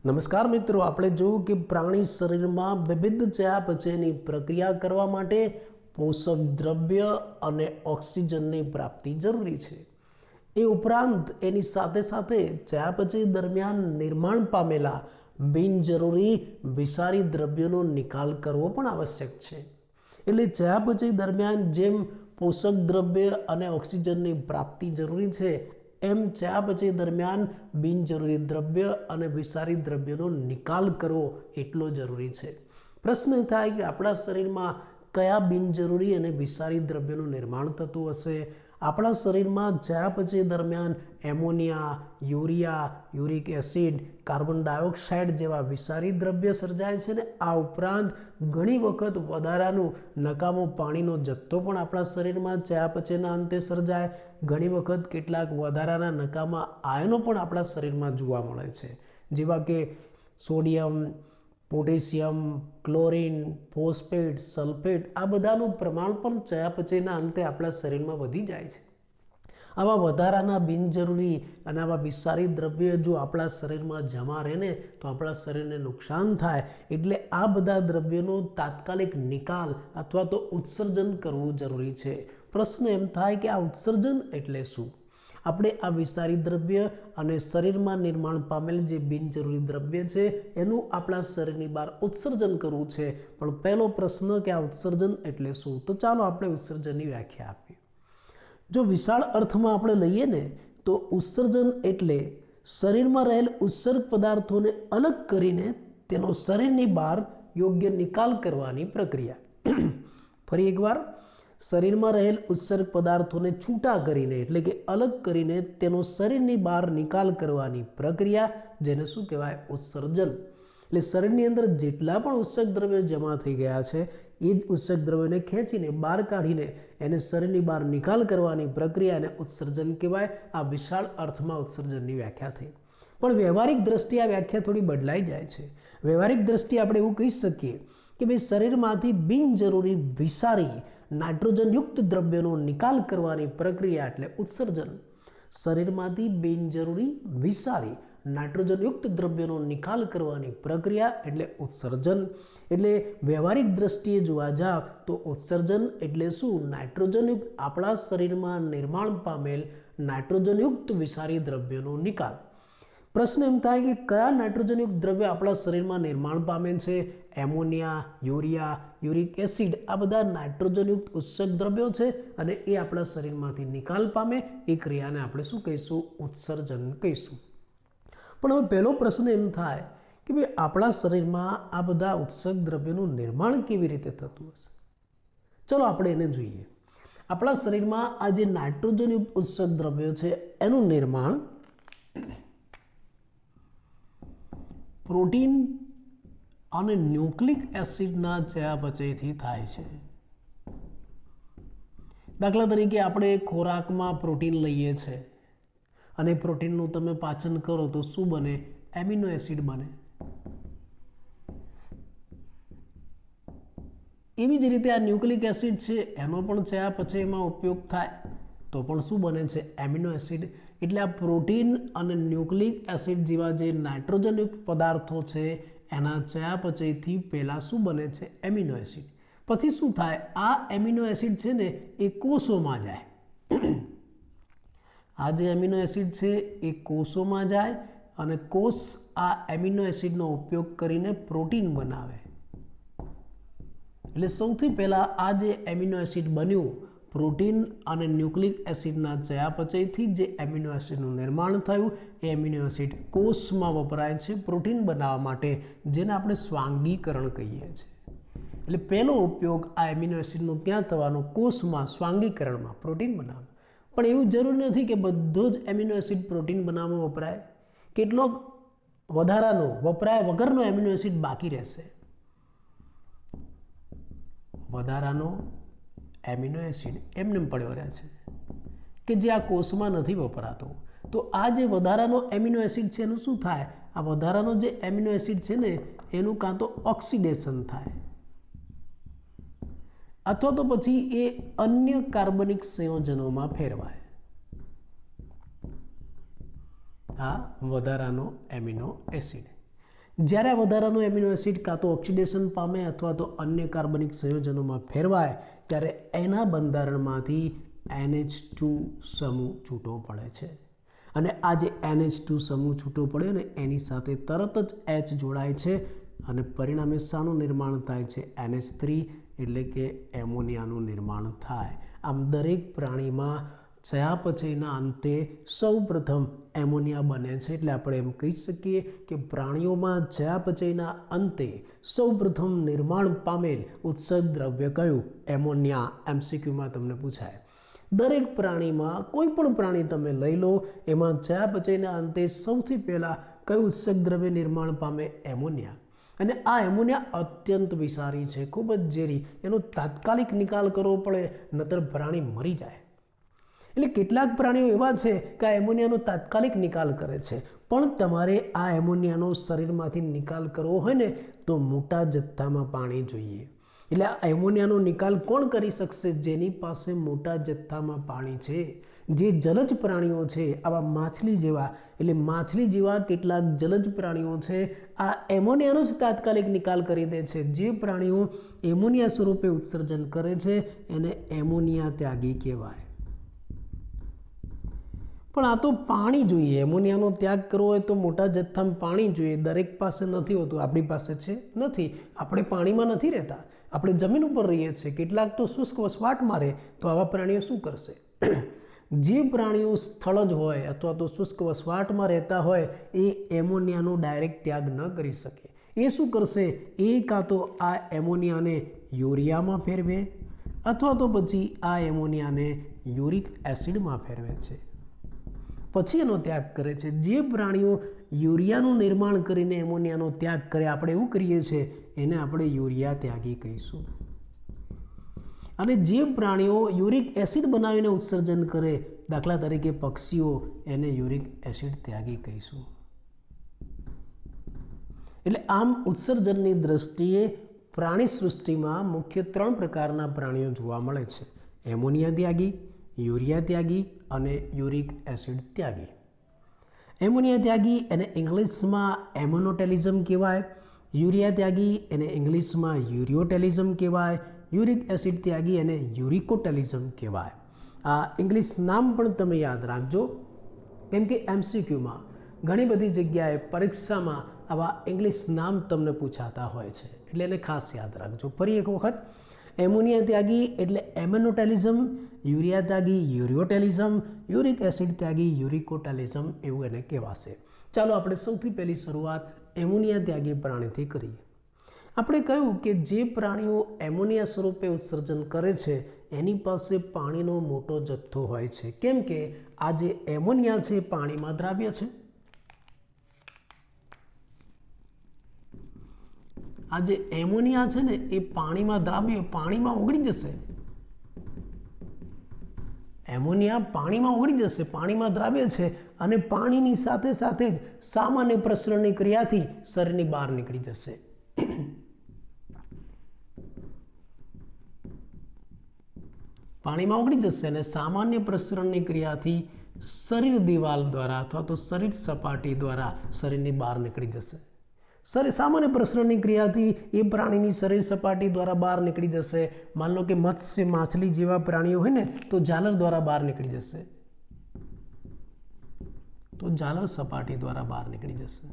નમસ્કાર મિત્રો, આપણે જોયું કે પ્રાણી શરીરમાં વિવિધ ચયાપચયની પ્રક્રિયા કરવા માટે પોષક દ્રવ્ય અને ઓક્સિજનની પ્રાપ્તિ જરૂરી છે। એ ઉપરાંત એની સાથે સાથે ચયાપચય દરમિયાન નિર્માણ પામેલા બિનજરૂરી વિષારી દ્રવ્યોનો નિકાલ કરવો પણ આવશ્યક છે। એટલે ચયાપચય દરમિયાન જેમ પોષક દ્રવ્ય અને ઓક્સિજનની પ્રાપ્તિ જરૂરી છે, એમ ચયાપચય દરમિયાન બિનજરૂરી દ્રવ્ય અને વિષારી દ્રવ્યોનો નિકાલ કરવો એટલો જરૂરી છે। પ્રશ્ન એ થાય કે આપણા શરીરમાં કયા બિનજરૂરી અને વિષારી દ્રવ્યોનું નિર્માણ થતું હશે? આપણા શરીરમાં ચયાપચય દરમિયાન ammonia, urea, uric acid, carbon dioxide જેવા વિષારી દ્રવ્ય સર્જાય છે ને આ ઉપરાંત ઘણી વખત વધારાનું નકામો પાણીનો જથ્થો પણ આપણા શરીરમાં ચયાપચયના અંતે સર્જાય। ઘણી વખત કેટલાક વધારાના નકામા આયનો પણ આપણા શરીરમાં જોવા મળે છે, જેવા કે sodium, potassium, chlorine, phosphate, sulphate, આ બધાનું પ્રમાણ પણ ચયાપચયના અંતે આપણા શરીરમાં વધી જાય છે। આવા વધારાના બિનજરૂરી અને આવા વિષારી દ્રવ્ય જો આપણા શરીરમાં જમા રહે ને તો આપણા શરીરને નુકસાન થાય। એટલે આ બધા દ્રવ્યોનો તાત્કાલિક નિકાલ અથવા તો ઉત્સર્જન કરવું જરૂરી છે। પ્રશ્ન એમ થાય કે આ ઉત્સર્જન એટલે શું? આપણે આ વિષારી દ્રવ્ય અને શરીરમાં નિર્માણ પામેલ જે બિનજરૂરી દ્રવ્ય છે એનું આપણા શરીરની બહાર ઉત્સર્જન કરવું છે। પણ પહેલો પ્રશ્ન કે આ ઉત્સર્જન એટલે શું? તો ચાલો આપણે ઉત્સર્જનની વ્યાખ્યા આપીએ। જો વિશાળ અર્થમાં આપણે લઈએ ને તો ઉત્સર્જન એટલે શરીરમાં રહેલ ઉત્સર્ગ પદાર્થોને અલગ કરીને તેનો શરીરની બહાર યોગ્ય નિકાલ કરવાની પ્રક્રિયા। ફરી એકવાર, શરીરમાં રહેલ ઉત્સર્ગ પદાર્થોને છૂટા કરીને એટલે કે અલગ કરીને તેનો શરીરની બહાર નિકાલ કરવાની પ્રક્રિયા, જેને શું કહેવાય? ઉત્સર્જન। એટલે શરીરની અંદર જેટલા પણ ઉત્સર્ગ દ્રવ્યો જમા થઈ ગયા છે એ જ ઉત્સર્ગ દ્રવ્યોને ખેંચીને બહાર કાઢીને એને શરીરની બહાર નિકાલ કરવાની પ્રક્રિયાને ઉત્સર્જન કહેવાય। આ વિશાળ અર્થમાં ઉત્સર્જનની વ્યાખ્યા થઈ। પણ વ્યવહારિક દ્રષ્ટિએ આ વ્યાખ્યા થોડી બદલાઈ જાય છે। વ્યવહારિક દ્રષ્ટિએ આપણે એવું કહી શકીએ કે ભાઈ શરીરમાંથી બિનજરૂરી વિષારી નાઇટ્રોજનયુક્ત દ્રવ્યોનો નિકાલ કરવાની પ્રક્રિયા એટલે ઉત્સર્જન। શરીરમાંથી બિનજરૂરી વિષારી નાઇટ્રોજનયુક્ત દ્રવ્યોનો નિકાલ કરવાની પ્રક્રિયા એટલે ઉત્સર્જન। એટલે વ્યવહારિક દ્રષ્ટિએ જોવા જાવ તો ઉત્સર્જન એટલે શું? નાઇટ્રોજનયુક્ત આપણા શરીરમાં નિર્માણ પામેલ નાઇટ્રોજનયુક્ત વિષારી દ્રવ્યોનો નિકાલ। પ્રશ્ન એમ થાય કે કયા નાઇટ્રોજનયુક્ત દ્રવ્ય આપણા શરીરમાં નિર્માણ પામે છે? એમોનિયા, યુરિયા, યુરિક એસિડ, આ બધા નાઇટ્રોજનયુક્ત ઉત્સર્ગ દ્રવ્યો છે અને એ આપણા શરીરમાંથી નિકાલ પામે એ ક્રિયાને આપણે શું કહીશું? ઉત્સર્જન કહીશું। પણ હવે પહેલો પ્રશ્ન એમ થાય કે ભાઈ આપણા શરીરમાં આ બધા ઉત્સર્ગ દ્રવ્યોનું નિર્માણ કેવી રીતે થતું હશે? ચલો આપણે એને જોઈએ। આપણા શરીરમાં આ જે નાઇટ્રોજનયુક્ત ઉત્સર્ગ દ્રવ્યો છે એનું નિર્માણ પ્રોટીન અને ન્યુક્લિક એસિડના ચયાપચયથી થાય છે। દાખલા તરીકે આપણે ખોરાકમાં પ્રોટીન લઈએ છીએ અને પ્રોટીનનું તમે પાચન કરો તો શું બને? એમિનો એસિડ બને। એવી જ રીતે આ ન્યુક્લિક એસિડ છે એનો પણ ચયાપચયમાં ઉપયોગ થાય તો પણ શું બને છે? Amino acid. એટલે આ પ્રોટીન અને ન્યુક્લિક એસિડ જેવા જે નાઇટ્રોજનયુક્ત પદાર્થો છે એના ચયાપચયથી પહેલાં શું બને છે? Amino acid. પછી શું થાય? આ એમિનો એસિડ છે ને એ કોષોમાં જાય। આ જે એમિનો એસિડ છે એ કોષોમાં જાય અને કોષ આ એમિનો એસિડનો ઉપયોગ કરીને પ્રોટીન બનાવે। એટલે સૌથી પહેલાં આ જે એમિનો એસિડ બન્યું, પ્રોટીન અને ન્યુક્લિક એસિડના ચયાપચયથી જે એમિનો એસિડનું નિર્માણ થયું એ એમિનો એસિડ કોષમાં વપરાય છે પ્રોટીન બનાવવા માટે, જેને આપણે સ્વાંગીકરણ કહીએ છીએ। એટલે પહેલો ઉપયોગ આ એમિનો એસિડનો ક્યાં થવાનો? કોષમાં, સ્વાંગીકરણમાં, પ્રોટીન બનાવવા। પણ એવું જરૂરી નથી કે બધો જ એમિનો એસિડ પ્રોટીન બનાવવામાં વપરાય। કેટલોક વધારાનો વપરાય વગરનો એમિનો એસિડ બાકી રહેશે। વધારાનો એમિનો એસિડ એમને પડ્યો રહે છે કે જે આ કોષમાં નથી વપરાતો. તો આ જે વધારાનો એમિનો એસિડ છે એનું શું થાય? આ વધારાનો જે એમિનો એસિડ છે ને એનું કાં તો ઓક્સિડેશન થાય અથવા તો પછી એ અન્ય કાર્બનિક સંયોજનોમાં ફેરવાય. આ વધારાનો એમિનો એસિડ, જ્યારે આ વધારાનો એમિનો એસિડ કાં તો ઓક્સિડેશન પામે અથવા તો અન્ય કાર્બનિક સંયોજનોમાં ફેરવાય ત્યારે એના બંધારણમાંથી NH2 સમૂહ છૂટો પડે છે. અને આ જે NH2 સમૂહ છૂટો પડ્યો ને એની સાથે તરત જ H જોડાય છે અને પરિણામે શાનું નિર્માણ થાય છે? NH3 એટલે કે એમોનિયાનું નિર્માણ થાય. આમ દરેક પ્રાણીમાં ચયાપચયના અંતે સૌ પ્રથમ એમોનિયા બને છે. એટલે આપણે એમ કહી શકીએ કે પ્રાણીઓમાં ચયાપચયના અંતે સૌ પ્રથમ નિર્માણ પામેલ ઉત્સર્ગ દ્રવ્ય કયું? એમોનિયા. MCQમાં તમને પૂછાય. દરેક પ્રાણીમાં કોઈ પણ પ્રાણી તમે લઈ લો, એમાં ચયાપચયના અંતે સૌથી પહેલાં કયું ઉત્સર્ગ દ્રવ્ય નિર્માણ પામે? એમોનિયા. અને આ એમોનિયા અત્યંત વિષારી છે, ખૂબ જ ઝેરી. એનો તાત્કાલિક નિકાલ કરવો પડે, નહીતર પ્રાણી મરી જાય. એટલે કેટલાક પ્રાણીઓ એવા છે કે આ એમોનિયાનો તાત્કાલિક નિકાલ કરે છે, પણ તમારે આ એમોનિયાનો શરીરમાંથી નિકાલ કરવો હોય ને તો મોટા જથ્થામાં પાણી જોઈએ. એટલે આ એમોનિયાનો નિકાલ કોણ કરી શકશે? જેની પાસે મોટા જથ્થામાં પાણી છે. જે જલજ પ્રાણીઓ છે, આવા માછલી જેવા, એટલે માછલી જેવા કેટલાક જલજ પ્રાણીઓ છે આ એમોનિયાનો જ તાત્કાલિક નિકાલ કરી દે છે. જે પ્રાણીઓ એમોનિયા સ્વરૂપે ઉત્સર્જન કરે છે એને એમોનિયા ત્યાગી કહેવાય. પણ આ તો પાણી જોઈએ. એમોનિયાનો ત્યાગ કરવો હોય તો મોટા જથ્થામાં પાણી જોઈએ. દરેક પાસે નથી હોતું. આપણી પાસે છે? નથી. આપણે પાણીમાં નથી રહેતા, આપણે જમીન ઉપર રહીએ છીએ. કેટલાક તો શુષ્ક વસવાટમાં રહે. તો આવા પ્રાણીઓ શું કરશે? જે પ્રાણીઓ સ્થળજ હોય અથવા તો શુષ્ક વસવાટમાં રહેતા હોય એ એમોનિયાનો ડાયરેક્ટ ત્યાગ ન કરી શકે. એ શું કરશે? એ કાં તો આ એમોનિયાને યુરિયામાં ફેરવે અથવા તો પછી આ એમોનિયાને યુરિક એસિડમાં ફેરવે છે, પછી એનો ત્યાગ કરે છે. જે પ્રાણીઓ યુરિયાનું નિર્માણ કરીને એમોનિયાનો ત્યાગ કરે, આપણે એવું કરીએ છીએ, એને આપણે યુરિયા ત્યાગી કહીશું. અને જે પ્રાણીઓ યુરિક એસિડ બનાવીને ઉત્સર્જન કરે, દાખલા તરીકે પક્ષીઓ, એને યુરિક એસિડ ત્યાગી કહીશું. એટલે આમ ઉત્સર્જનની દ્રષ્ટિએ પ્રાણી સૃષ્ટિમાં મુખ્ય 3 પ્રકારના પ્રાણીઓ જોવા મળે છે: એમોનિયા ત્યાગી, યુરિયા ત્યાગી અને યુરિક એસિડ ત્યાગી. એમોનિયા ત્યાગી એને ઇંગ્લિશમાં એમોનોટેલિઝમ કહેવાય. યુરિયા ત્યાગી એને ઇંગ્લિશમાં યુરિયોટેલિઝમ કહેવાય. યુરિક એસિડ ત્યાગી એને યુરિકોટેલિઝમ કહેવાય. આ ઇંગ્લિશ નામ પણ તમે યાદ રાખજો, કેમ કે MCQમાં ઘણી બધી જગ્યાએ પરીક્ષામાં આવા ઇંગ્લિશ નામ તમને પૂછાતા હોય છે, એટલે એને ખાસ યાદ રાખજો. ફરી એક વખત, એમોનિયા ત્યાગી એટલે એમોનોટેલિઝમ, યુરિયા ત્યાગી યુરિયોટેલિઝમ, યુરિક એસિડ ત્યાગી યુરિકોટેલિઝમ એવું એને કહેવાશે. ચાલો આપણે સૌથી પહેલી શરૂઆત એમોનિયા ત્યાગી પ્રાણીથી કરીએ. આપણે કહ્યું કે જે પ્રાણીઓ એમોનિયા સ્વરૂપે ઉત્સર્જન કરે છે એની પાસે પાણીનો મોટો જથ્થો હોય છે, કેમ કે આ જે એમોનિયા છે પાણીમાં દ્રાવ્ય છે. આ જે એમોનિયા છે ને એ પાણીમાં દ્રાવ્ય, પાણીમાં ઓગળી જશે. એમોનિયા પાણીમાં ઓગળી જશે, પાણીમાં દ્રાવ્ય છે અને પાણીની સાથે સાથે જ સામાન્ય પ્રસરણની ક્રિયાથી શરીરની બહાર નીકળી જશે. પાણીમાં ઓગળી જશે અને સામાન્ય પ્રસરણની ક્રિયાથી શરીર દિવાલ દ્વારા અથવા તો શરીર સપાટી દ્વારા શરીરની બહાર નીકળી જશે. સામાન્ય પ્રસરણની ક્રિયાથી એ પ્રાણીની શરીર સપાટી દ્વારા બહાર નીકળી જશે. માન લો કે મત્સ્ય, માછલી જેવા પ્રાણીઓ હોય ને તો ઝાલર દ્વારા બહાર નીકળી જશે, તો ઝાલર સપાટી દ્વારા બહાર નીકળી જશે.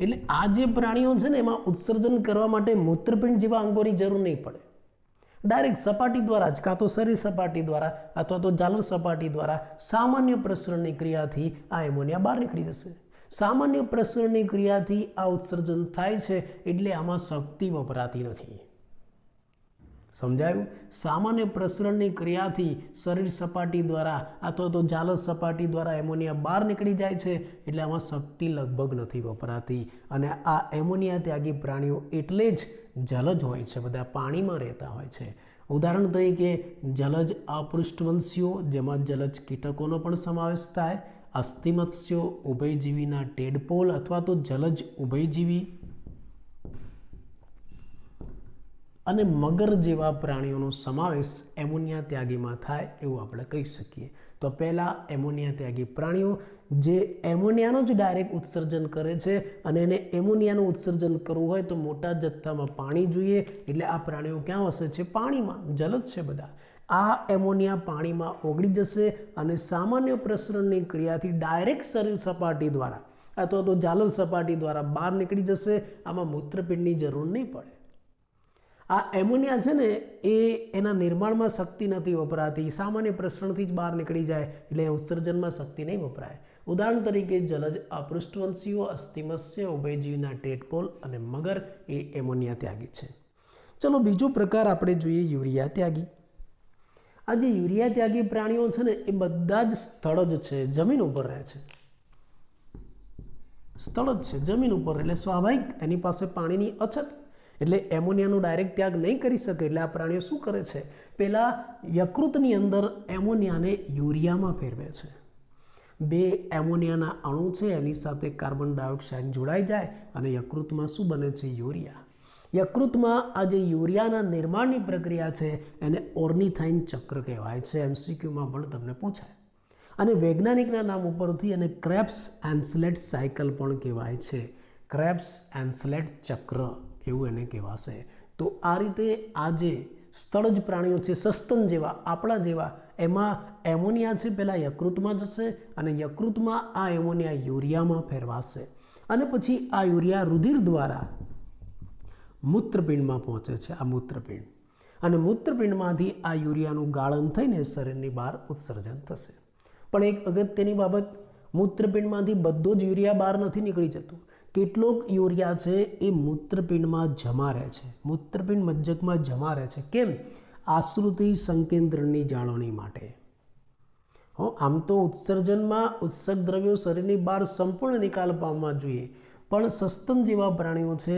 એટલે આ જે પ્રાણીઓ છે ને એમાં ઉત્સર્જન કરવા માટે મૂત્રપિંડ જેવા અંગોની જરૂર નહીં પડે. ડાયરેક્ટ સપાટી દ્વારા જ, કાં તો શરીર સપાટી દ્વારા અથવા તો ઝાલર સપાટી દ્વારા સામાન્ય પ્રસરણની ક્રિયાથી આ એમોનિયા બહાર નીકળી જશે. સામાન્ય પ્રસરણની ક્રિયાથી આ ઉત્સર્જન થાય છે એટલે આમાં શક્તિ વપરાતી નથી. સમજાયું? સામાન્ય પ્રસરણની ક્રિયાથી શરીર સપાટી દ્વારા અથવા તો જાલજ સપાટી દ્વારા એમોનિયા બહાર નીકળી જાય છે, એટલે આમાં શક્તિ લગભગ નથી વપરાતી. અને આ એમોનિયા ત્યાગી પ્રાણીઓ એટલે જ જલજ હોય છે, બધા પાણીમાં રહેતા હોય છે. ઉદાહરણ તરીકે જલજ અપૃષ્ઠવંશીઓ, જેમાં જલજ કીટકોનો પણ સમાવેશ થાય, અસ્થિમત્સ્યો, ઉભયજીવીના ટેડપોલ અથવા તો જલજ ઉભયજીવી અને મગર જેવા પ્રાણીઓનો સમાવેશ એમોનિયા ત્યાગીમાં થાય એવું આપણે કહી શકીએ. તો પહેલાં એમોનિયા ત્યાગી પ્રાણીઓ જે એમોનિયાનો જ ડાયરેક્ટ ઉત્સર્જન કરે છે, અને એને એમોનિયાનું ઉત્સર્જન કરવું હોય તો મોટા જથ્થામાં પાણી જોઈએ, એટલે આ પ્રાણીઓ ક્યાં વસે છે? પાણીમાં. જલજ છે બધા. આ એમોનિયા પાણીમાં ઓગળી જશે અને સામાન્ય પ્રસરણની ક્રિયાથી ડાયરેક્ટ શરીર સપાટી દ્વારા અથવા તો જાલજ સપાટી દ્વારા બહાર નીકળી જશે. આમાં મૂત્રપિંડની જરૂર નહીં પડે. આ એમોનિયા છે ને એ એના નિર્માણમાં શક્તિ નથી વપરાતી, સામાન્ય પ્રસરણથી જ બહાર નીકળી જાય, એટલે ઉત્સર્જનમાં શક્તિ નહીં વપરાય. ઉદાહરણ તરીકે જલજ અપૃષ્ઠવંશીઓ, અસ્થિમત્સ્ય, ઉભયજીવીના ટેડપોલ અને મગર એ એમોનિયા ત્યાગી છે. ચલો બીજો પ્રકાર આપણે જોઈએ યુરિયા ત્યાગી. આ જે યુરિયા ત્યાગી પ્રાણીઓ છે ને એ બધા જ સ્થળજ છે, જમીન ઉપર રહે છે. સ્થળજ છે, જમીન ઉપર, એટલે સ્વાભાવિક એની પાસે પાણીની અછત, એટલે એમોનિયાનો ડાયરેક્ટ ત્યાગ નહીં કરી શકે. એટલે આ પ્રાણીઓ શું કરે છે? પહેલાં યકૃતની અંદર એમોનિયાને યુરિયામાં ફેરવે છે. બે એમોનિયાના અણુ છે એની સાથે કાર્બન ડાયોક્સાઇડ જોડાઈ જાય અને યકૃતમાં શું બને છે? યુરિયા. યકૃતમાં આ જે યુરિયાના નિર્માણની પ્રક્રિયા છે એને ઓર્નિથાઇન ચક્ર કહેવાય છે. એમસીક્યુમાં પણ તમને પૂછાય. અને વૈજ્ઞાનિકના નામ ઉપરથી એને ક્રેબ્સ એન્સલેટ સાયકલ પણ કહેવાય છે. ક્રેબ્સ એન્સલેટ ચક્ર એવું એને કહેવાશે. તો આ રીતે આ જે સ્થળજ પ્રાણીઓ છે, સસ્તન જેવા, આપણા જેવા, એમાં એમોનિયા છે પહેલાં યકૃતમાં જશે અને યકૃતમાં આ એમોનિયા યુરિયામાં ફેરવાશે અને પછી આ યુરિયા રુધિર દ્વારા મૂત્રપિંડમાં પહોંચે છે. આ મૂત્રપિંડ, અને મૂત્રપિંડમાંથી આ યુરિયાનું ગાળન થઈને શરીરની બહાર ઉત્સર્જન થશે. પણ એક અગત્યની બાબત, મૂત્રપિંડમાંથી બધો જ યુરિયા બહાર નથી નીકળી જતું. કેટલોક યુરિયા છે એ મૂત્રપિંડમાં જમા રહે છે, મૂત્રપિંડ મજ્જકમાં જમા રહે છે. કેમ? આશ્રુતિ સંકેન્દ્રની જાળવણી માટે. આમ તો ઉત્સર્જનમાં ઉત્સર્ગ દ્રવ્યો શરીરની બહાર સંપૂર્ણ નિકાલ પામવા જોઈએ, પણ સસ્તન જેવા પ્રાણીઓ છે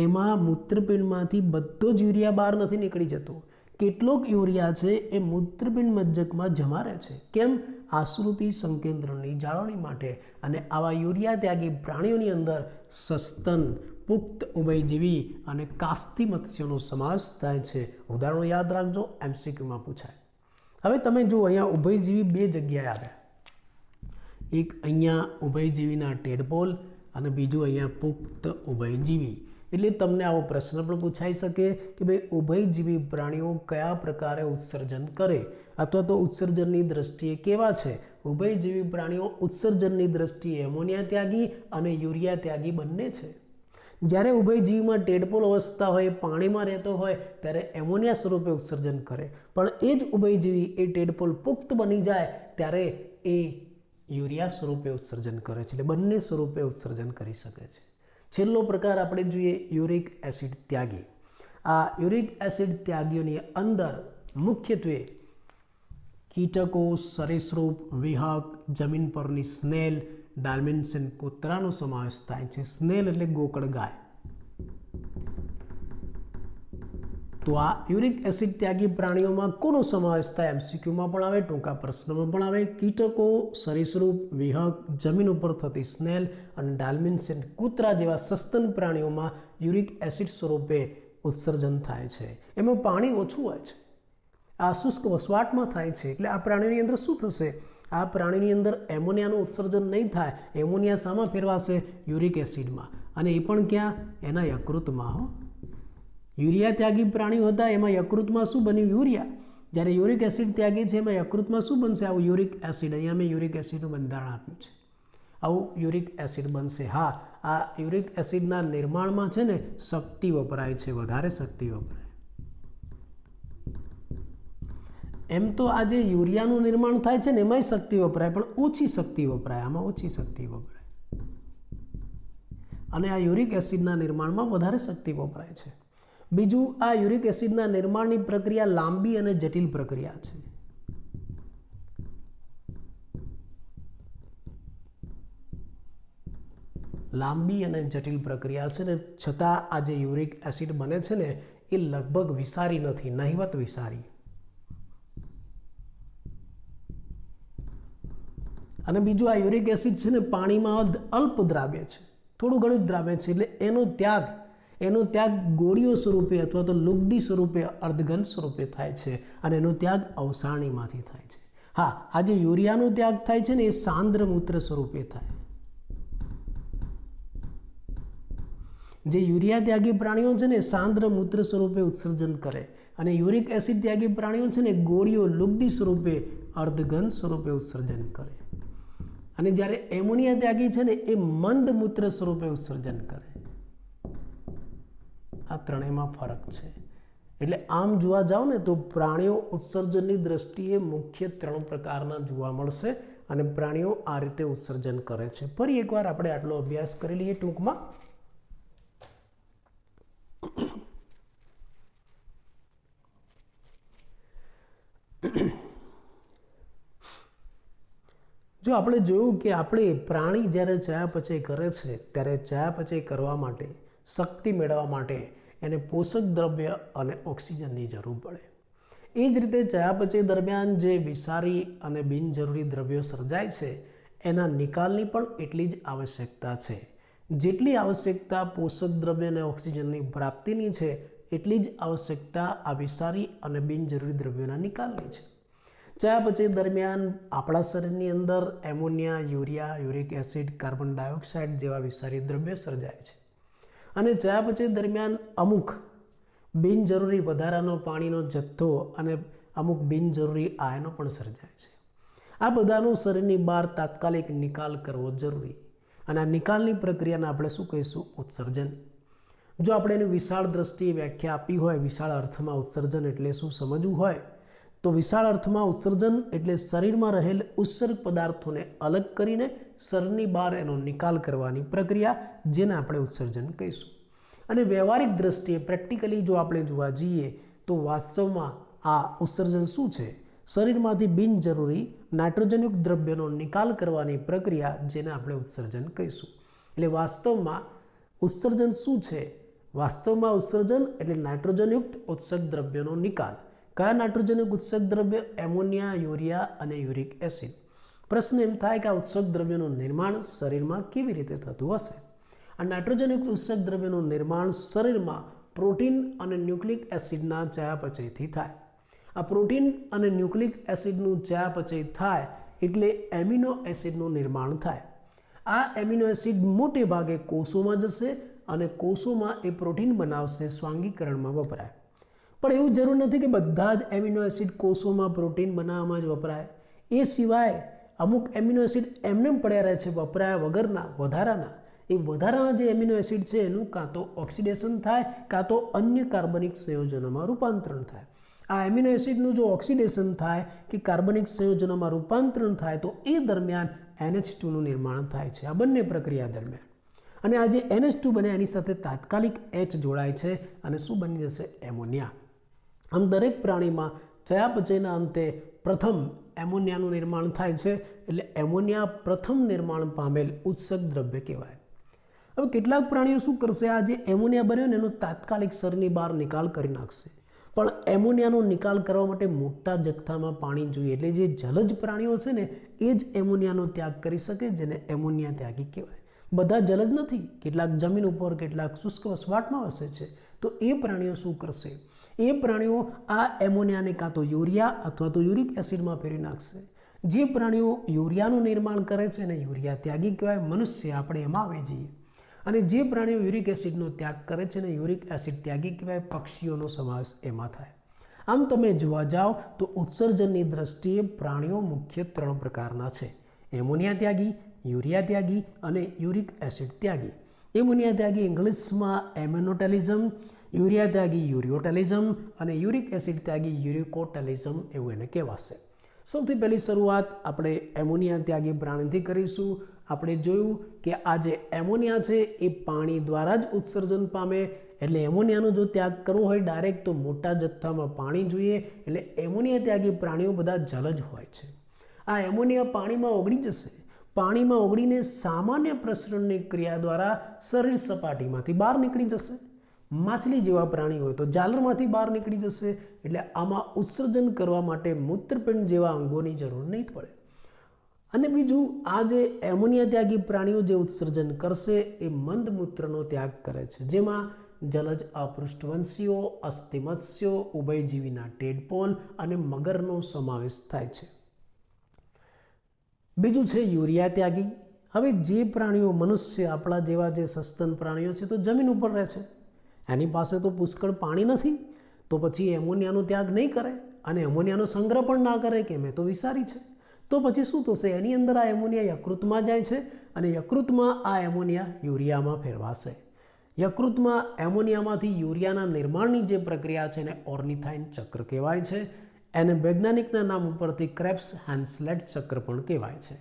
એમાં મૂત્રપિંડમાંથી બધો જ યુરિયા બહાર નથી નીકળી જતો. કેટલોક યુરિયા છે એ મૂત્રપિંડ મજ્જકમાં જમા રહે છે. કેમ? આશ્રુતિ સંકેન્દ્રની જાળવણી માટે. અને આવા યુરિયા ત્યાગી પ્રાણીઓની અંદર સસ્તન, પુખ્ત ઉભયજીવી અને કાસ્તી મત્સ્યોનો સમાવેશ થાય છે. ઉદાહરણો યાદ રાખજો, એમસીક્યુમાં પૂછાય. હવે તમે જુઓ, અહીંયા ઉભયજીવી બે જગ્યાએ આવ્યા. એક અહીંયા ઉભયજીવીના ટેડપોલ અને બીજું અહીંયા પુખ્ત ઉભયજીવી. એટલે તમને આવો પ્રશ્ન પણ પૂછાઈ શકે કે ભાઈ ઉભયજીવી પ્રાણીઓ કયા પ્રકારે ઉત્સર્જન કરે અથવા તો ઉત્સર્જનની દ્રષ્ટિએ કેવા છે? ઉભયજીવી પ્રાણીઓ ઉત્સર્જનની દ્રષ્ટિએ એમોનિયા ત્યાગી અને યુરિયા ત્યાગી બંને છે. જ્યારે ઉભયજીવીમાં ટેડપોલ અવસ્થા હોય, પાણીમાં રહેતો હોય, ત્યારે એમોનિયા સ્વરૂપે ઉત્સર્જન કરે, પણ એ જ ઉભયજીવી એ ટેડપોલ પુખ્ત બની જાય ત્યારે એ યુરિયા સ્વરૂપે ઉત્સર્જન કરે છે. એટલે બંને સ્વરૂપે ઉત્સર્જન કરી શકે છે. છેલ્લો પ્રકાર આપણે જોઈએ યુરિક એસિડ ત્યાગી. આ યુરિક એસિડ ત્યાગીઓની અંદર મુખ્યત્વે કીટકો, સરીસૃપ, વિહક, જમીન પરની સ્નેલ, ડાલ્મેન્સિયન કૂતરાનો સમાવેશ થાય છે. સ્નેલ એટલે ગોકળ ગાય. તો આ યુરિક એસિડ ત્યાગી પ્રાણીઓમાં કોનો સમાવેશ થાય? એમસીક્યુમાં પણ આવે, ટૂંકા પ્રશ્નમાં પણ આવે. કીટકો, સરીસૃપ, વિહક, જમીન ઉપર થતી સ્નેલ અને ડાલ્મેન્સિયન કૂતરા જેવા સસ્તન પ્રાણીઓમાં યુરિક એસિડ સ્વરૂપે ઉત્સર્જન થાય છે. એમાં પાણી ઓછું હોય છે, આ શુષ્ક વસવાટમાં થાય છે. એટલે આ પ્રાણીઓની અંદર શું થશે? આ પ્રાણીની અંદર એમોનિયાનું ઉત્સર્જન નહીં થાય. એમોનિયા શામાં ફેરવાશે? યુરિક એસિડમાં. અને એ પણ ક્યાં? એના યકૃતમાં. યુરિયા ત્યાગી પ્રાણીઓ હતા એમાં યકૃતમાં શું બન્યું? યુરિયા. જ્યારે યુરિક એસિડ ત્યાગી છે એમાં યકૃતમાં શું બનશે? આવું યુરિક એસિડ. અહીંયા મેં યુરિક એસિડનું બંધારણ આપ્યું છે. આવું યુરિક એસિડ બનશે. હા, આ યુરિક એસિડના નિર્માણમાં છે ને શક્તિ વપરાય છે, વધારે શક્તિ વપરાય. એમ તો આ જે યુરિયાનું નિર્માણ થાય છે ને એમાંય શક્તિ વપરાય, પણ ઓછી શક્તિ વપરાય. આમાં ઓછી શક્તિ વપરાય. અને આ યુરિક એસિડના નિર્માણમાં વધારે શક્તિ વપરાય છે. બીજું, આ યુરિક એસિડના નિર્માણની પ્રક્રિયા લાંબી અને જટિલ પ્રક્રિયા છે. લાંબી અને જટિલ પ્રક્રિયા છે ને છતાં આ જે યુરિક એસિડ બને છે ને એ લગભગ વિષારી નથી, નહિવત વિષારી. અને બીજું, આ યુરિક એસિડ છે ને પાણીમાં અલ્પ દ્રાવ્ય છે, થોડું ઘણું જ દ્રાવ્ય છે, એટલે એનો ત્યાગ ગોળીઓ સ્વરૂપે અથવા તો લુગદી સ્વરૂપે, અર્ધઘન સ્વરૂપે થાય છે અને એનો ત્યાગ અવસાણીમાંથી થાય છે. હા, આ જે યુરિયાનો ત્યાગ થાય છે ને એ સાંદ્ર મૂત્ર સ્વરૂપે થાય. જે યુરિયા ત્યાગી પ્રાણીઓ છે ને સાંદ્ર મૂત્ર સ્વરૂપે ઉત્સર્જન કરે અને યુરિક એસિડ ત્યાગી પ્રાણીઓ છે ને ગોળીઓ લુગદી સ્વરૂપે, અર્ધઘન સ્વરૂપે ઉત્સર્જન કરે. અને જ્યારે એમોનિયા ત્યાગી છે ને એ મંદ મૂત્ર સ્વરૂપે ઉત્સર્જન કરે. આ ત્રણેયમાં ફરક છે. એટલે આમ જોવા જાવ ને તો પ્રાણીઓ ઉત્સર્જનની દ્રષ્ટિએ મુખ્ય 3 પ્રકારના જોવા મળશે અને પ્રાણીઓ આ રીતે ઉત્સર્જન કરે છે. ફરી એકવાર આપણે આટલો અભ્યાસ કરી લઈએ ટૂંકમાં. જો આપણે જોયું કે આપણે પ્રાણી જ્યારે ચયાપચય કરે છે ત્યારે ચયાપચય કરવા માટે, શક્તિ મેળવવા માટે એને પોષક દ્રવ્ય અને ઓક્સિજનની જરૂર પડે. એ જ રીતે ચયાપચય દરમિયાન જે વિષારી અને બિનજરૂરી દ્રવ્યો સર્જાય છે એના નિકાલની પણ એટલી જ આવશ્યકતા છે. જેટલી આવશ્યકતા પોષક દ્રવ્ય અને ઓક્સિજનની પ્રાપ્તિની છે એટલી જ આવશ્યકતા આ વિષારી અને બિનજરૂરી દ્રવ્યોના નિકાલની છે. ચયાપચય દરમિયાન આપણા શરીરની અંદર ammonia, urea, uric acid, carbon dioxide જેવા વિષારી દ્રવ્યો સર્જાય છે. અને ચયાપચય દરમિયાન અમુક બિનજરૂરી વધારાનો પાણીનો જથ્થો અને અમુક બિનજરૂરી આયનો પણ સર્જાય છે. આ બધાનો શરીરની બહાર તાત્કાલિક નિકાલ કરવો જરૂરી. અને આ નિકાલની પ્રક્રિયાને આપણે શું કહીશું? ઉત્સર્જન. જો આપણે એની વિશાળ દ્રષ્ટિએ વ્યાખ્યા આપી હોય, વિશાળ અર્થમાં ઉત્સર્જન એટલે શું સમજવું હોય, તો વિશાળ અર્થમાં ઉત્સર્જન એટલે શરીરમાં રહેલ ઉત્સર્ગ પદાર્થોને અલગ કરીને શરીરની બહાર એનો નિકાલ કરવાની પ્રક્રિયા, જેને આપણે ઉત્સર્જન કહીશું. અને વ્યવહારિક દ્રષ્ટિએ પ્રેક્ટિકલી જો આપણે જોવા જઈએ તો વાસ્તવમાં આ ઉત્સર્જન શું છે? શરીરમાંથી બિનજરૂરી નાઇટ્રોજનયુક્ત દ્રવ્યનો નિકાલ કરવાની પ્રક્રિયા, જેને આપણે ઉત્સર્જન કહીશું. એટલે વાસ્તવમાં ઉત્સર્જન શું છે? વાસ્તવમાં ઉત્સર્જન એટલે નાઇટ્રોજનયુક્ત ઉત્સર્ગ દ્રવ્યનો નિકાલ. કયા નાઇટ્રોજનયુક્ત ઉત્સર્ગ દ્રવ્ય? એમોનિયા, યુરિયા અને યુરિક એસિડ. પ્રશ્ન એમ થાય કે આ ઉત્સર્ગ દ્રવ્યનું નિર્માણ શરીરમાં કેવી રીતે થતું હશે? આ નાઇટ્રોજનયુક્ત ઉત્સર્ગ દ્રવ્યનું નિર્માણ શરીરમાં પ્રોટીન અને ન્યુક્લિક એસિડના ચયાપચયથી થાય. આ પ્રોટીન અને ન્યુક્લિક એસિડનું ચયાપચય થાય એટલે એમિનો એસિડનું નિર્માણ થાય. આ એમિનો એસિડ મોટે ભાગે કોષોમાં જશે અને કોષોમાં એ પ્રોટીન બનાવશે, સ્વાંગીકરણમાં વપરાય. પણ એવું જરૂર નથી કે બધા જ એમિનો એસિડ કોષોમાં પ્રોટીન બનાવવામાં જ વપરાય. એ સિવાય અમુક એમિનો એસિડ એમને પડ્યા રહે છે વપરાયા વગરના, વધારાના. એ વધારાના જે એમિનો એસિડ છે એનું કાં તો ઓક્સિડેશન થાય, કાં તો અન્ય કાર્બનિક સંયોજનોમાં રૂપાંતરણ થાય. આ એમિનો એસિડનું જો ઓક્સિડેશન થાય કે કાર્બનિક સંયોજનોમાં રૂપાંતરણ થાય તો એ દરમિયાન NH2નું નિર્માણ થાય છે, આ બંને પ્રક્રિયા દરમિયાન. અને આ જે NH2 બને એની સાથે તાત્કાલિક H જોડાય છે અને શું બની જશે? એમોનિયા. આમ દરેક પ્રાણીમાં ચયાપચયના અંતે પ્રથમ એમોનિયાનું નિર્માણ થાય છે, એટલે એમોનિયા પ્રથમ નિર્માણ પામેલ ઉત્સર્ગ દ્રવ્ય કહેવાય. હવે કેટલાક પ્રાણીઓ શું કરશે? આ જે એમોનિયા બન્યો ને એનો તાત્કાલિક શરીરની બહાર નિકાલ કરી નાખશે. પણ એમોનિયાનો નિકાલ કરવા માટે મોટા જથ્થામાં પાણી જોઈએ. એટલે જે જલજ પ્રાણીઓ છે ને એ જ એમોનિયાનો ત્યાગ કરી શકે, જેને એમોનિયા ત્યાગી કહેવાય. બધા જલજ નથી, કેટલાક જમીન ઉપર, કેટલાક શુષ્ક વસવાટમાં વસે છે. તો એ પ્રાણીઓ શું કરશે? એ પ્રાણીઓ આ એમોનિયાને કાં તો યુરિયા અથવા તો યુરિક એસિડમાં ફેરવી નાખશે. જે પ્રાણીઓ યુરિયાનું નિર્માણ કરે છે એને યુરિયા ત્યાગી કહેવાય. મનુષ્ય આપણે એમાં આવી જઈએ. અને જે પ્રાણીઓ યુરિક એસિડનો ત્યાગ કરે છે ને યુરિક એસિડ ત્યાગી કહેવાય. પક્ષીઓનો સમાવેશ એમાં થાય. આમ તમે જોવા જાઓ તો ઉત્સર્જનની દ્રષ્ટિએ પ્રાણીઓ મુખ્ય 3 પ્રકારના છે: એમોનિયા ત્યાગી, યુરિયા ત્યાગી અને યુરિક એસિડ ત્યાગી. એમોનિયા ત્યાગી ઇંગ્લિશમાં એમેનોટેલિઝમ, યુરિયા ત્યાગી યુરિયોટેલિઝમ અને યુરિક એસિડ ત્યાગી યુરિકોટેલિઝમ એવું એને કહેવાશે. સૌથી પહેલી શરૂઆત આપણે એમોનિયા ત્યાગી પ્રાણીથી કરીશું. આપણે જોયું કે આ જે એમોનિયા છે એ પાણી દ્વારા જ ઉત્સર્જન પામે. એટલે એમોનિયાનો જો ત્યાગ કરવો હોય ડાયરેક્ટ તો મોટા જથ્થામાં પાણી જોઈએ. એટલે એમોનિયા ત્યાગી પ્રાણીઓ બધા જલજ હોય છે. આ એમોનિયા પાણીમાં ઓગળી જશે. પાણીમાં ઓગળીને સામાન્ય પ્રસરણની ક્રિયા દ્વારા શરીર સપાટીમાંથી બહાર નીકળી જશે. માછલી જેવા પ્રાણી હોય તો જાલરમાંથી બહાર નીકળી જશે. એટલે આમાં ઉત્સર્જન કરવા માટે મૂત્રપિંડ જેવા અંગોની જરૂર નહીં પડે. અને બીજું, આ જે એમોનિયા ત્યાગી પ્રાણીઓ જે ઉત્સર્જન કરશે એ મંદ મૂત્રનો ત્યાગ કરે છે, જેમાં જલજ અપૃષ્ઠવંશીઓ, અસ્થિમત્સ્યો, ઉભયજીવીના ટેડપોલ અને મગરનો સમાવેશ થાય છે. બીજું છે યુરિયા ત્યાગી. હવે જે પ્રાણીઓ મનુષ્ય આપણા જેવા જે સસ્તન પ્રાણીઓ છે તો જમીન ઉપર રહે છે, એની પાસે તો પુષ્કળ પાણી નથી, તો પછી એમોનિયાનો ત્યાગ નહીં કરે અને એમોનિયાનો સંગ્રહ પણ ના કરે કે મેં તો વિસારી છે. તો પછી શું થશે? એની અંદર આ એમોનિયા યકૃતમાં જાય છે અને યકૃતમાં આ એમોનિયા યુરિયામાં ફેરવાશે. યકૃતમાં એમોનિયામાંથી યુરિયાના નિર્માણની જે પ્રક્રિયા છે એને ઓર્નિથાઇન ચક્ર કહેવાય છે. એને વૈજ્ઞાનિકના નામ ઉપરથી ક્રેબ્સ હેન્સલેટ ચક્ર પણ કહેવાય છે.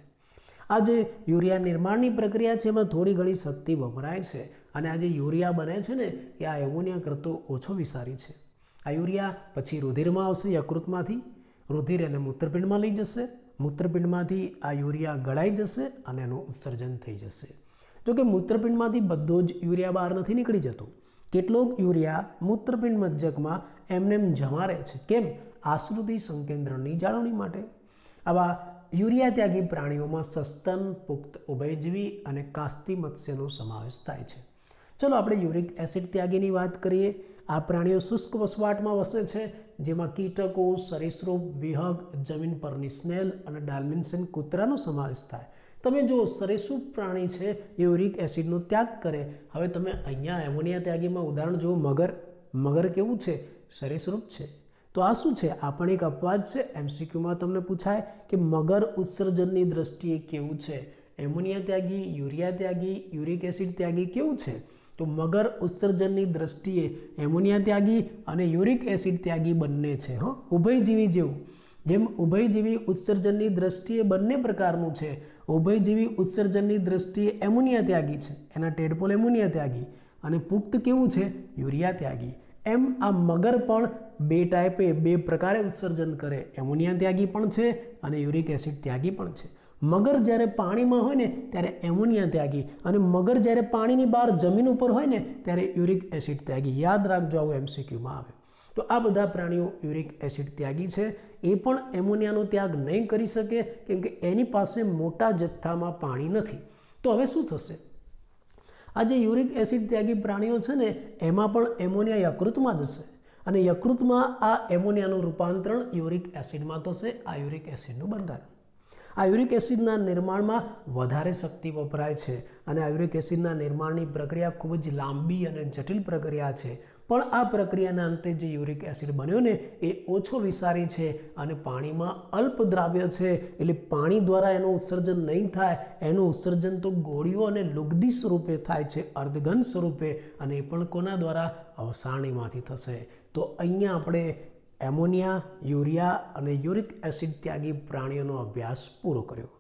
આ જે યુરિયા નિર્માણની પ્રક્રિયા છે એમાં થોડી ઘણી શક્તિ વપરાય છે અને આ જે યુરિયા બને છે ને એ આ એમોનિયા કરતો ઓછો વિસારી છે. આ યુરિયા પછી રુધિરમાં આવશે યકૃતમાંથી, રુધિર એને મૂત્રપિંડમાં લઈ જશે, મૂત્રપિંડમાંથી આ યુરિયા ગળાઈ જશે અને એનું ઉત્સર્જન થઈ જશે. જોકે મૂત્રપિંડમાંથી બધો જ યુરિયા બહાર નથી નીકળી જતો. કેટલોક યુરિયા મૂત્રપિંડ મજ્જકમાં એમનેમ જમા રહે છે. કેમ? આશ્રુતિ સંકેન્દ્રણની જાળવણી માટે. આવા યુરિયા ત્યાગી પ્રાણીઓમાં સસ્તન, પુખ્ત, ઉભયજીવી અને કાસ્તી મત્સ્યનો સમાવેશ થાય છે. ચલો આપણે યુરિક એસિડ ત્યાગીની વાત કરીએ. આ પ્રાણીઓ શુષ્ક વસવાટમાં વસે છે, જેમાં કીટકો, સરીસૃપ, વિહગ, જમીન પરની સ્નેલ અને ડાલ્મેન્સિયન કૂતરાનો સમાવેશ થાય. તમે જો સરીસૃપ પ્રાણી છે એ યુરિક એસિડનો ત્યાગ કરે. હવે તમે અહીંયા એમોનિયા ત્યાગીમાં ઉદાહરણ જુઓ, મગર. મગર કેવું છે? સરીસૃપ છે. તો આ શું છે? આ પણ એક અપવાદ છે. એમસીક્યુમાં તમને પૂછાય કે મગર ઉત્સર્જનની દ્રષ્ટિએ કેવું છે? એમોનિયા ત્યાગી, યુરિયા ત્યાગી, યુરિક એસિડ ત્યાગી કેવું છે? તો મગર ઉત્સર્જનની દ્રષ્ટિએ એમોનિયા ત્યાગી અને યુરિક એસિડ ત્યાગી બંને છે. ઉભયજીવી જેવું, જેમ ઉભયજીવી ઉત્સર્જનની દ્રષ્ટિએ બંને પ્રકારનું છે. ઉભયજીવી ઉત્સર્જનની દ્રષ્ટિએ એમોનિયા ત્યાગી છે, એના ટેડપોલ એમોનિયા ત્યાગી, અને પુખ્ત કેવું છે? યુરિયા ત્યાગી. એમ આ મગર પણ બે ટાઈપે, બે પ્રકારે ઉત્સર્જન કરે. એમોનિયા ત્યાગી પણ છે અને યુરિક એસિડ ત્યાગી પણ છે. મગર જ્યારે પાણીમાં હોય ને ત્યારે એમોનિયા ત્યાગી, અને મગર જ્યારે પાણીની બહાર જમીન ઉપર હોય ને ત્યારે યુરિક એસિડ ત્યાગી. યાદ રાખજો, આવું એમસીક્યુમાં આવે. તો આ બધા પ્રાણીઓ યુરિક એસિડ ત્યાગી છે. એ પણ એમોનિયાનો ત્યાગ નહીં કરી શકે કેમ કે એની પાસે મોટા જથ્થામાં પાણી નથી. તો હવે શું થશે? આ જે યુરિક એસિડ ત્યાગી પ્રાણીઓ છે ને એમાં પણ એમોનિયા યકૃતમાં જશે અને યકૃતમાં આ એમોનિયાનું રૂપાંતરણ યુરિક એસિડમાં થશે. આ યુરિક એસિડનું બંધારણ. આ યુરિક એસિડના નિર્માણમાં વધારે શક્તિ વપરાય છે અને આ યુરિક એસિડના નિર્માણની પ્રક્રિયા ખૂબ જ લાંબી અને જટિલ પ્રક્રિયા છે. પણ આ પ્રક્રિયાના અંતે જે યુરિક એસિડ બન્યો ને એ ઓછો વિસારી છે અને પાણીમાં અલ્પ દ્રાવ્ય છે, એટલે પાણી દ્વારા એનું ઉત્સર્જન નહીં થાય. એનું ઉત્સર્જન તો ગોળીઓ અને લુગદી સ્વરૂપે થાય છે, અર્ધઘન સ્વરૂપે, અને એ પણ કોના દ્વારા? અવસાણીમાંથી થશે. તો અહીંયા આપણે એમોનિયા, યુરિયા અને યુરિક એસિડ ત્યાગી પ્રાણીઓનો અભ્યાસ પૂરો કર્યો.